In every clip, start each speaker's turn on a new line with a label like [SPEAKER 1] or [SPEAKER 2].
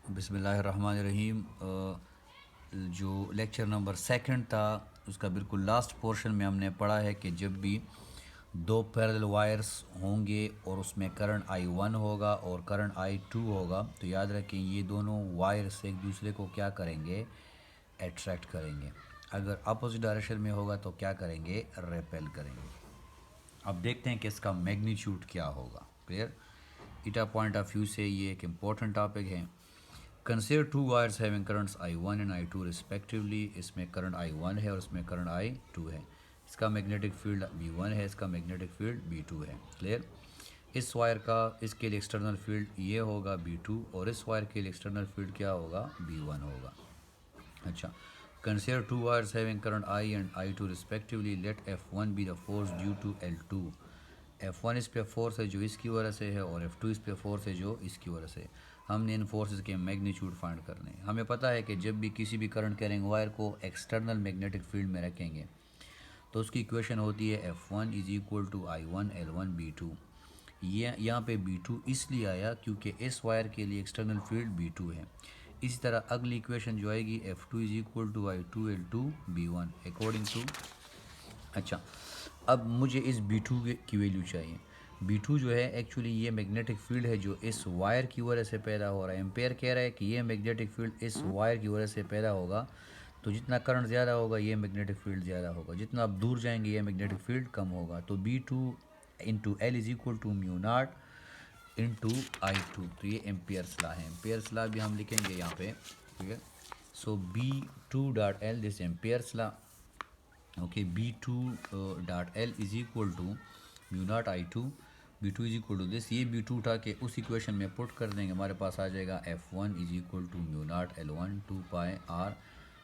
[SPEAKER 1] बिस्मिल्लाहिर्रहमानिर्रहीम। जो lecture number second था उसका बिल्कुल लास्ट पोर्शन में हमने पढ़ा है कि जब भी दो पैरेलल वायर्स होंगे और उसमें करंट I1 होगा और करंट I2 होगा, तो याद रखें ये दोनों वायर्स एक दूसरे को क्या करेंगे, अट्रैक्ट करेंगे। अगर अपोजिट डायरेक्शन में होगा तो क्या करेंगे, रेपेल करेंगे। अब देखते हैं कि इसका मैग्नीट्यूड क्या होगा। Clear? Eta point of view से ये एक इम्पॉर्टेंट टॉपिक है। Consider two wires having currents I1 and I2 respectively. इसमें करंट I1 है और इसमें करंट I2 है। इसका मैग्नेटिक फील्ड V1 है, इसका मैग्नेटिक फील्ड V2 है। क्लियर? इस वायर का इसके लिए एक्सटर्नल फील्ड ये होगा B2 और इस वायर के लिए एक्सटर्नल फील्ड क्या होगा, B1 होगा। अच्छा, consider two wires having current I and I2 respectively. Let F1 be the force due to L2। F1 इस पे फोर्स है जो इसकी वजह से है और F2 इस पे फोर्स है जो इसकी वजह से। हमने इन फोर्सेस के मैग्नीट्यूड फाइंड करने हैं। हमें पता है कि जब भी किसी भी करंट कैरिंग वायर को एक्सटर्नल मैग्नेटिक फील्ड में रखेंगे तो उसकी इक्वेशन होती है F1 is equal to I1 L1 B2। ये यहाँ पे B2 इसलिए आया क्योंकि इस वायर के लिए एक्सटर्नल फील्ड B2 है। इसी तरह अगली इक्वेशन जो आएगी F2 is equal to I2 L2 B1 according to. अच्छा, अब मुझे इस B2 की वैल्यू चाहिए। B2 जो है एक्चुअली ये मैग्नेटिक फील्ड है जो इस वायर की वजह से पैदा हो रहा है। एम्पेयर कह रहा है कि ये मैग्नेटिक फील्ड इस वायर की वजह से पैदा होगा, तो जितना करंट ज़्यादा होगा ये मैग्नेटिक फील्ड ज़्यादा होगा, जितना आप दूर जाएंगे ये मैग्नेटिक फील्ड कम होगा। तो B2 into L is equal to mu naught into I2। तो ये एम्पेयर्स लॉ है। एम्पेयर्स लॉ भी हम लिखेंगे यहाँ पे। ठीक है, so B2 dot L this Ampere's law. Okay, B2 dot L is equal to mu naught I2। B2 is equal to this, ये B2 उठा के उस इक्वेशन में पुट कर देंगे, हमारे पास आ जाएगा F1 is equal to mu naught L1 2 pi R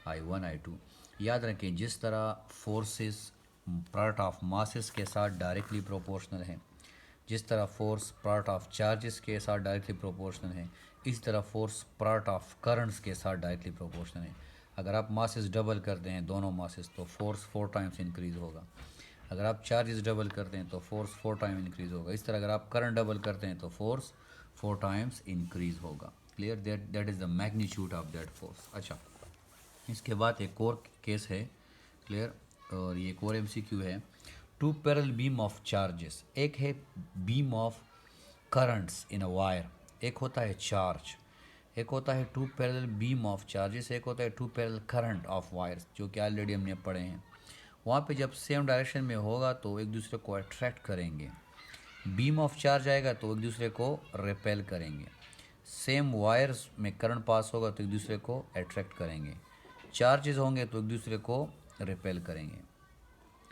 [SPEAKER 1] I1 I2। याद रखें जिस तरह फोर्सेस पार्ट ऑफ मासेस के साथ डायरेक्टली प्रोपोर्शनल हैं, जिस तरह फोर्स पार्ट ऑफ चार्जेस के साथ डायरेक्टली प्रोपोर्शनल है, इस तरह फोर्स पार्ट ऑफ करंट्स के साथ डायरेक्टली प्रोपोर्शनल है। अगर आप मासेस डबल करते हैं दोनों मासेस तो फोर्स 4 टाइम्स इंक्रीज़ होगा। अगर आप चार्जेस डबल करते हैं तो फोर्स 4 टाइम इंक्रीज़ होगा। इस तरह अगर आप करंट डबल करते हैं तो फोर्स 4 टाइम्स इंक्रीज़ होगा। Clear? That is the magnitude of that force. अच्छा, इसके बाद एक और केस है। क्लियर? और ये एक और MCQ है। Two parallel beam of charges, एक है beam of currents in a wire, एक होता है चार्ज, एक होता है two parallel beam of charges, एक होता है two parallel current of wires, जो कि ऑलरेडी हमने पढ़े हैं। वहाँ पे जब सेम डायरेक्शन में होगा तो एक दूसरे को अट्रैक्ट करेंगे। बीम ऑफ चार्ज आएगा तो एक दूसरे को रिपेल करेंगे। सेम वायर्स में करंट पास होगा तो एक दूसरे को अट्रैक्ट करेंगे। चार्जेस होंगे तो एक दूसरे को रिपेल करेंगे।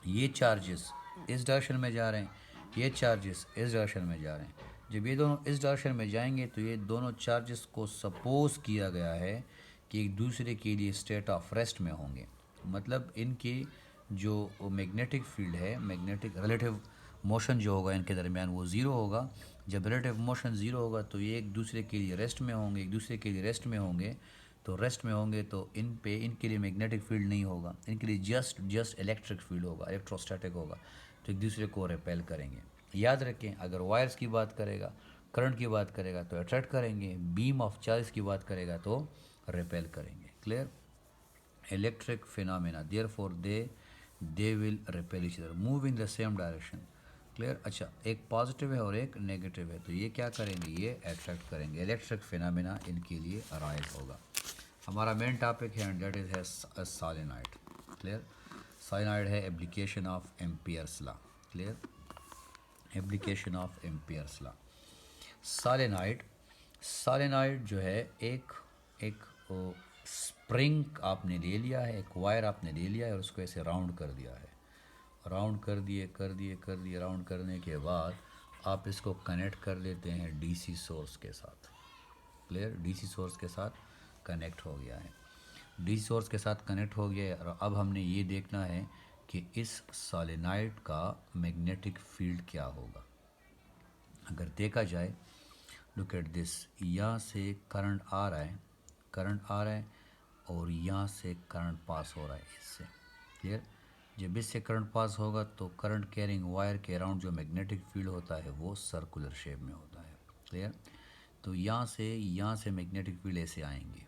[SPEAKER 1] ये चार्जेस इस डायरेक्शन में जा रहे हैं, ये चार्जेस इस डायरेक्शन में जा रहे हैं। जब ये दोनों इस डायरेक्शन में जाएंगे तो ये दोनों चार्जेस को सपोज किया गया है कि एक दूसरे के लिए स्टेट ऑफ रेस्ट में होंगे। मतलब इनकी जो मैग्नेटिक फील्ड है, मैग्नेटिक रिलेटिव मोशन जो होगा इनके दरमियान वो ज़ीरो होगा। जब रिलेटिव मोशन ज़ीरो होगा तो ये एक दूसरे के लिए रेस्ट में होंगे, एक दूसरे के लिए रेस्ट में होंगे। तो रेस्ट में होंगे तो इनके लिए मैग्नेटिक फील्ड नहीं होगा, इनके लिए जस्ट इलेक्ट्रिक फील्ड होगा, इलेक्ट्रोस्टैटिक होगा। तो एक दूसरे को रिपेल करेंगे। याद रखें, अगर वायर्स की बात करेगा, करंट की बात करेगा तो अट्रैक्ट करेंगे, बीम ऑफ चार्ज की बात करेगा तो रिपेल करेंगे। Clear? Electric phenomena, therefore they will repel each other, move in the same direction. Clear? अच्छा, एक पॉजिटिव है और एक नेगेटिव है, तो ये क्या करेंगे, ये अट्रैक्ट करेंगे। इलेक्ट्रिक फिनोमेना इनके लिए अराइज होगा। हमारा मेन टॉपिक है एंड दैट इज है सोलेनॉइड। क्लियर? सोलेनॉइड है application of Ampere's law. Clear? Application of Ampere's law. Solenoid, solenoid जो है एक एक स्प्रिंग आपने ले लिया है, एक वायर आपने ले लिया है और उसको ऐसे राउंड कर दिया है। राउंड कर दिए राउंड करने के बाद आप इसको कनेक्ट कर देते हैं डीसी सोर्स के साथ। क्लियर? डीसी सोर्स के साथ कनेक्ट हो गया है। डीसी सोर्स के साथ कनेक्ट हो गया है और अब हमने ये देखना है कि इस सोलेनॉइड का मैग्नेटिक फील्ड क्या होगा। अगर देखा जाए, लुक एट दिस, यहाँ से करंट आ रहा है, करंट आ रहा है और यहाँ से करंट पास हो रहा है इससे। क्लियर? जब इससे करंट पास होगा तो करंट कैरिंग वायर के अराउंड जो मैग्नेटिक फील्ड होता है वो सर्कुलर शेप में होता है। क्लियर? तो यहाँ से मैग्नेटिक फील्ड ऐसे आएंगे।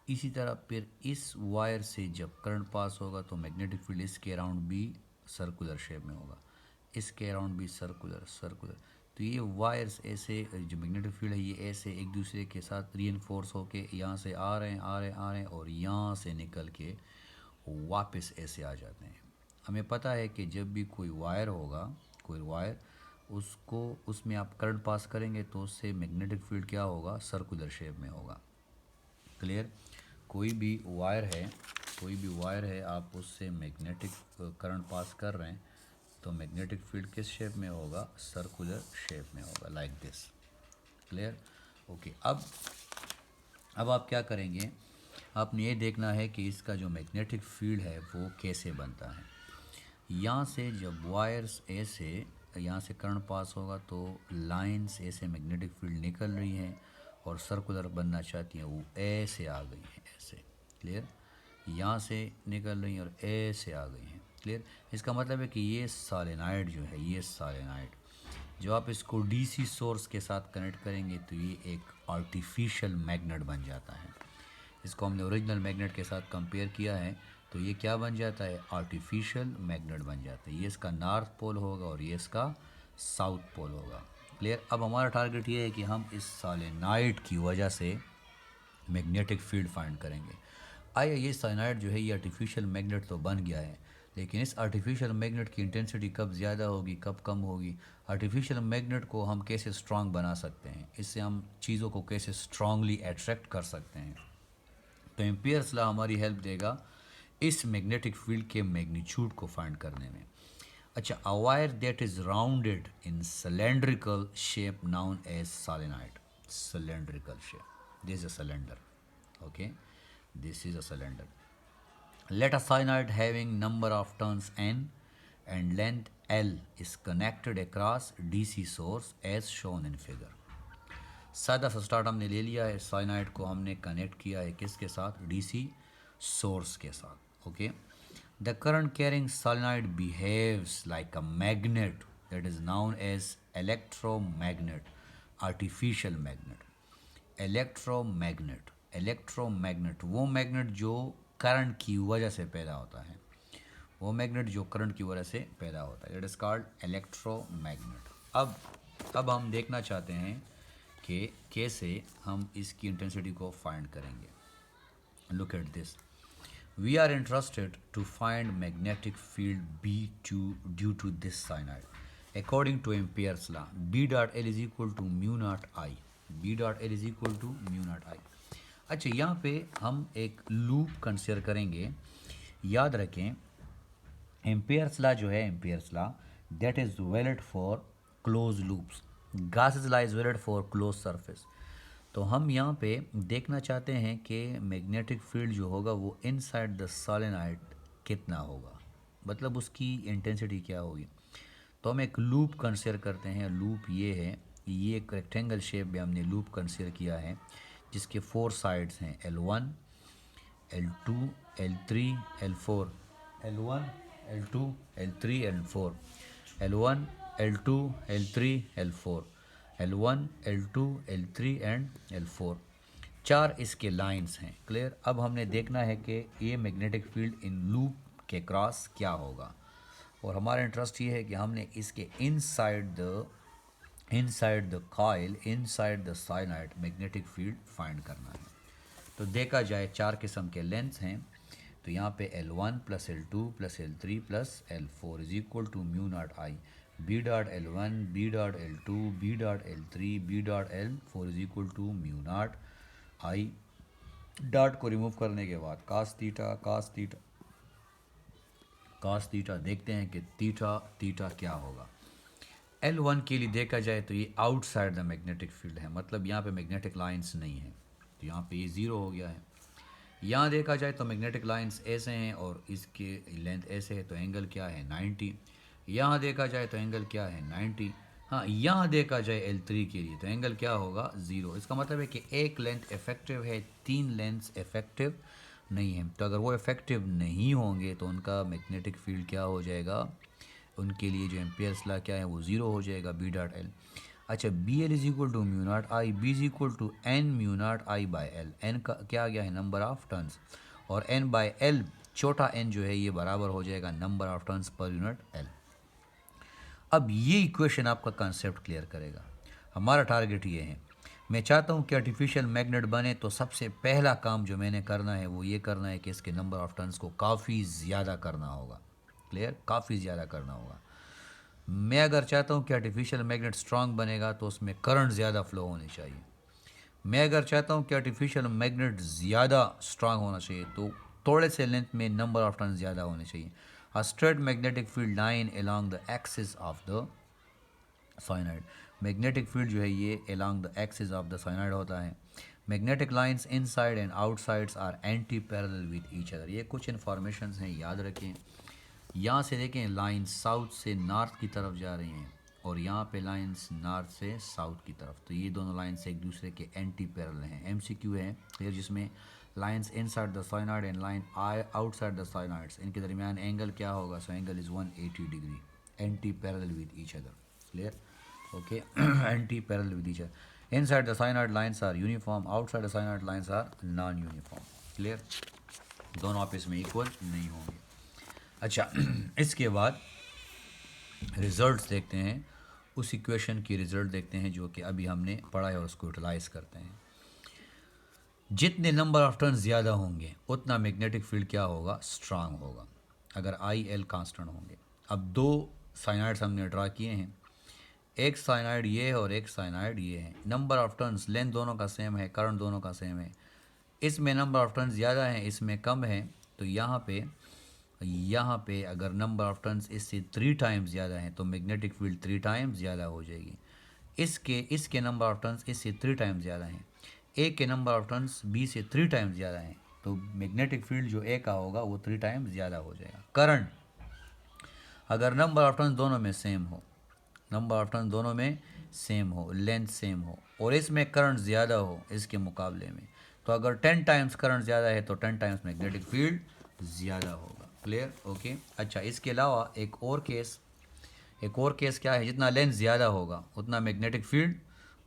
[SPEAKER 1] इसी तरह फिर इस वायर से जब करंट पास होगा तो मैग्नेटिक फील्ड इसके अराउंड भी सर्कुलर शेप में होगा, इसके अराउंड भी सर्कुलर सर्कुलर। तो ये वायर्स ऐसे, जो मैग्नेटिक फील्ड है ये ऐसे एक दूसरे के साथ रीइंफोर्स होके यहाँ से आ रहे हैं आ रहे हैं आ रहे हैं और यहाँ से निकल के वापस ऐसे आ जाते हैं। हमें पता है कि जब भी कोई वायर होगा, कोई वायर, उसको उसमें आप करंट पास करेंगे तो उससे मैग्नेटिक फील्ड क्या होगा, सर्कुलर शेप में होगा। क्लियर? कोई भी वायर है, कोई भी वायर है, आप उससे मैग्नेटिक करंट पास कर रहे हैं तो मैग्नेटिक फील्ड किस शेप में होगा, सर्कुलर शेप में होगा, लाइक दिस। क्लियर? ओके। अब आप क्या करेंगे, आपने ये देखना है कि इसका जो मैग्नेटिक फील्ड है वो कैसे बनता है। यहाँ से जब वायर्स ऐसे, यहाँ से करंट पास होगा तो लाइंस ऐसे मैग्नेटिक फील्ड निकल रही हैं और सर्कुलर बनना चाहती हैं, वो ऐसे आ गई हैं, ऐसे। क्लियर? यहाँ से निकल रही हैं और ऐसे आ गई हैं। क्लियर? इसका मतलब है कि ये सोलेनॉइड जो है, ये सोलेनॉइड, जब आप इसको डीसी सोर्स के साथ कनेक्ट करेंगे तो ये एक आर्टिफिशियल मैग्नेट बन जाता है। इसको हमने ओरिजिनल मैग्नेट के साथ कंपेयर किया है तो ये क्या बन जाता है, आर्टिफिशियल मैग्नेट बन जाता है। ये इसका नॉर्थ पोल होगा और ये इसका साउथ पोल होगा। क्लियर? अब हमारा टारगेट ये है कि हम इस सोलेनॉइड की वजह से मैग्नेटिक फील्ड फाइंड करेंगे। आइए, ये सोलेनॉइड जो है ये आर्टिफिशियल मैग्नेट तो बन गया है, लेकिन इस आर्टिफिशियल मैग्नेट की इंटेंसिटी कब ज़्यादा होगी, कब कम होगी, आर्टिफिशियल मैग्नेट को हम कैसे स्ट्रांग बना सकते हैं, इससे हम चीज़ों को कैसे स्ट्रांगली अट्रैक्ट कर सकते हैं। तो एम्पियर्स लॉ हमारी हेल्प देगा इस मैग्नेटिक फील्ड के मैग्नीट्यूड को फाइंड करने में। अच्छा, a wire that is rounded in cylindrical shape known as solenoid. Cylindrical shape, this is a cylinder, okay, this is a cylinder. Let a solenoid having number of turns n and length L is connected across DC source as shown in figure. सादा सा start हमने ले लिया है, solenoid को हमने connect किया है किसके साथ, डीसी सोर्स के साथ। Okay, the current carrying solenoid behaves like a magnet that is known as electromagnet, artificial magnet. Electromagnet, electromagnet वो मैग्नेट जो करंट की वजह से पैदा होता है, वो मैग्नेट जो करंट की वजह से पैदा होता है, इट इज़ कॉल्ड इलेक्ट्रोमैग्नेट। अब हम देखना चाहते हैं कि कैसे हम इसकी इंटेंसिटी को फाइंड करेंगे। Look at this, we are interested to find magnetic field B two due to this solenoid according to Ampere's law, B dot L is equal to mu naught I, B dot L is equal to mu naught I. अच्छा, यहाँ पे हम एक loop consider करेंगे। याद रखें, Ampere's law जो है, Ampere's law that is valid for close loops, Gauss's law is valid for close surface. तो हम यहाँ पे देखना चाहते हैं कि मैग्नेटिक फील्ड जो होगा वो इनसाइड द सोलेनॉइड कितना होगा, मतलब उसकी इंटेंसिटी क्या होगी। तो हम एक लूप कंसिडर करते हैं। लूप ये है, ये एक रेक्टेंगल शेप में हमने लूप कंसिडर किया है जिसके 4 साइड्स हैं, L1, L2, L3, L4, L1, L2, L3, L4, L1, L2, L3, L4, L1, L2, L3 and L4, 4 इसके लाइंस हैं। क्लियर? अब हमने देखना है कि ये मैग्नेटिक फील्ड इन लूप के क्रॉस क्या होगा, और हमारा इंटरेस्ट ये है कि हमने इसके inside the coil, inside the solenoid magnetic field find करना है। तो देखा जाए 4 किस्म के लेंथ्स हैं, तो यहाँ पे L1 plus L2 plus L3 plus L4 is equal to mu naught I, B dot L1, B dot L2, B dot L3, B dot L4 is equal to mu naught I. Dot को remove करने के बाद cos theta, cos theta, cos theta, देखते हैं कि theta theta क्या होगा। L1 के लिए देखा जाए तो ये आउटसाइड द मैग्नेटिक फील्ड है, मतलब यहाँ पे मैग्नेटिक लाइंस नहीं है, तो यहाँ पे ये 0 हो गया है। यहाँ देखा जाए तो मैग्नेटिक लाइंस ऐसे हैं और इसके लेंथ ऐसे है, तो एंगल क्या है, 90। यहाँ देखा जाए तो एंगल क्या है, 90। हाँ, यहाँ देखा जाए L3 के लिए तो एंगल क्या होगा, 0। इसका मतलब है कि एक लेंथ इफेक्टिव है, 3 लेंथ्स इफेक्टिव नहीं है। तो अगर वो इफेक्टिव नहीं होंगे तो उनका मैग्नेटिक फील्ड क्या हो जाएगा, उनके लिए जो एम्पियर्स लॉ क्या है वो 0 हो जाएगा, बी डॉट एल। अच्छा, B L is equal to mu naught I, B is equal to N mu naught I by L. N का क्या आ गया है, नंबर ऑफ टर्न्स, और एन बाई एल छोटा एन जो है ये बराबर हो जाएगा number of turns per unit L. अब ये इक्वेशन आपका कंसेप्ट क्लियर करेगा। हमारा टारगेट ये है, मैं चाहता हूँ कि आर्टिफिशियल मैग्नेट बने, तो सबसे पहला काम जो मैंने करना है वो ये करना है कि इसके नंबर ऑफ टर्न्स को काफ़ी ज़्यादा करना होगा। क्लियर, काफ़ी ज़्यादा करना होगा। मैं अगर चाहता हूँ कि आर्टिफिशियल मैग्नेट स्ट्रांग बनेगा तो उसमें करंट ज़्यादा फ्लो होनी चाहिए। मैं अगर चाहता हूँ कि आर्टिफिशियल मैग्नेट ज़्यादा स्ट्रांग होना चाहिए तो थोड़े से लेंथ में नंबर ऑफ टर्न ज़्यादा होने चाहिए। A straight magnetic field line along the axis of the solenoid. Magnetic field जो है ये along the axis of the solenoid होता है। Magnetic lines inside and outsides are anti parallel with each other. ये कुछ इन्फॉर्मेशन हैं, याद रखें। यहाँ से देखें, लाइन साउथ से नॉर्थ की तरफ जा रही हैं और यहाँ पे लाइंस नॉर्थ से साउथ की तरफ, तो ये दोनों लाइंस एक दूसरे के एंटी पैरेलल हैं। एमसीक्यू है क्लियर, जिसमें lines inside the solenoid and line outside the solenoids, इनके दरमियान एंगल क्या होगा, so angle is 180 degree, anti parallel with each other. Clear, okay, anti parallel with each other. Inside the solenoid lines are uniform, outside the solenoid lines are non uniform. Clear, दोनों आपस में equal नहीं होंगे। अच्छा, इसके बाद results देखते हैं, उस इक्वेशन की रिजल्ट देखते हैं जो कि अभी हमने पढ़ा है और उसको यूटिलाइज करते हैं। जितने नंबर ऑफ टर्न ज़्यादा होंगे उतना मैग्नेटिक फील्ड क्या होगा, स्ट्रांग होगा, अगर आई एल कांस्टेंट होंगे। अब दो साइनाइड्स हमने ड्रा किए हैं, एक साइनाइड ये है और एक साइनाइड ये है। नंबर ऑफ टर्न्स, लेंथ दोनों का सेम है, करंट दोनों का सेम है। इसमें नंबर ऑफ टर्न्स ज़्यादा है, इसमें कम है, तो यहाँ पे अगर नंबर ऑफ टर्न्स इससे 3 टाइम्स ज़्यादा हैं तो मैग्नेटिक फील्ड 3 टाइम्स ज़्यादा हो जाएगी। इसके नंबर ऑफ टर्न्स इससे 3 टाइम्स ज़्यादा हैं, ए के नंबर ऑफ टर्न्स बी से 3 टाइम्स ज़्यादा हैं, तो मैग्नेटिक फील्ड जो ए का होगा वो 3 टाइम्स ज़्यादा हो जाएगा। करंट, अगर नंबर ऑफ टर्न्स दोनों में सेम हो, नंबर ऑफ टर्न्स दोनों में सेम हो, लेंथ सेम हो, और इसमें करंट ज़्यादा हो इसके मुकाबले में, तो अगर 10 टाइम्स करंट ज़्यादा है तो 10 टाइम्स मैग्नेटिक फील्ड ज़्यादा होगा। Clear, okay. अच्छा, इसके अलावा एक और केस क्या है, जितना लेंथ ज़्यादा होगा उतना मैग्नेटिक फील्ड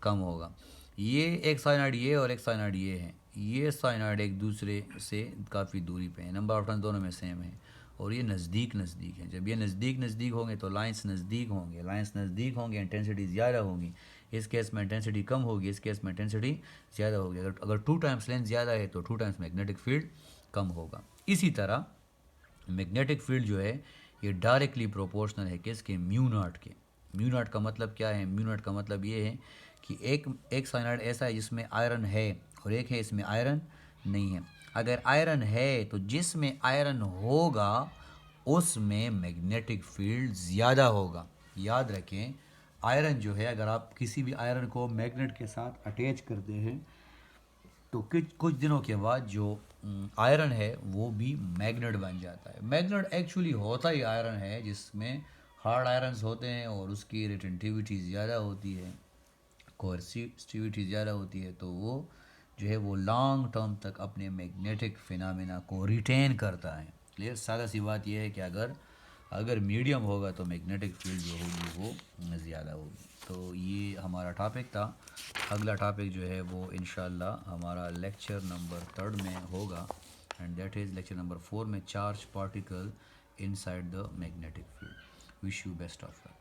[SPEAKER 1] कम होगा। ये एक साइनाइड ये और एक साइनाइड ये है, ये साइनाइड एक दूसरे से काफ़ी दूरी पे है, नंबर ऑफ टर्न दोनों में सेम है, और ये नज़दीक है। जब ये नज़दीक होंगे तो लाइंस नज़दीक होंगे, इंटेंसिटी ज़्यादा होगी। इस केस में इंटेंसिटी कम होगी, इस केस में इंटेंसिटी ज़्यादा होगी। अगर 2 टाइम्स लेंथ ज़्यादा है तो 2 टाइम्स मैग्नेटिक फील्ड कम होगा। इसी तरह मैग्नेटिक फील्ड जो है ये डायरेक्टली प्रोपोर्शनल है किसके, म्यू नॉट के। म्यू नॉट का मतलब क्या है, म्यू नॉट का मतलब ये है कि एक साइनाइड ऐसा है जिसमें आयरन है और एक है इसमें आयरन नहीं है। अगर आयरन है तो जिसमें आयरन होगा उसमें मैग्नेटिक फील्ड ज़्यादा होगा। याद रखें, आयरन जो है, अगर आप किसी भी आयरन को मैग्नेट के साथ अटैच करते हैं तो कुछ दिनों के बाद जो आयरन है वो भी मैग्नेट बन जाता है। मैग्नेट एक्चुअली होता ही आयरन है जिसमें हार्ड आयरन्स होते हैं और उसकी रिटेंटिविटी ज़्यादा होती है, कोर्सिविटी ज़्यादा होती है, तो वो जो है वो लॉन्ग टर्म तक अपने मैग्नेटिक फिनोमेना को रिटेन करता है। क्लियर, सादा सी बात यह है कि अगर मीडियम होगा तो मैग्नेटिक फील्ड जो होगी वो ज़्यादा होगी। तो ये हमारा टॉपिक था। अगला टॉपिक जो है वो इंशाल्लाह हमारा लेक्चर नंबर 3 में होगा, and that is lecture number 4 में charge particle inside the magnetic field. Wish you best of luck.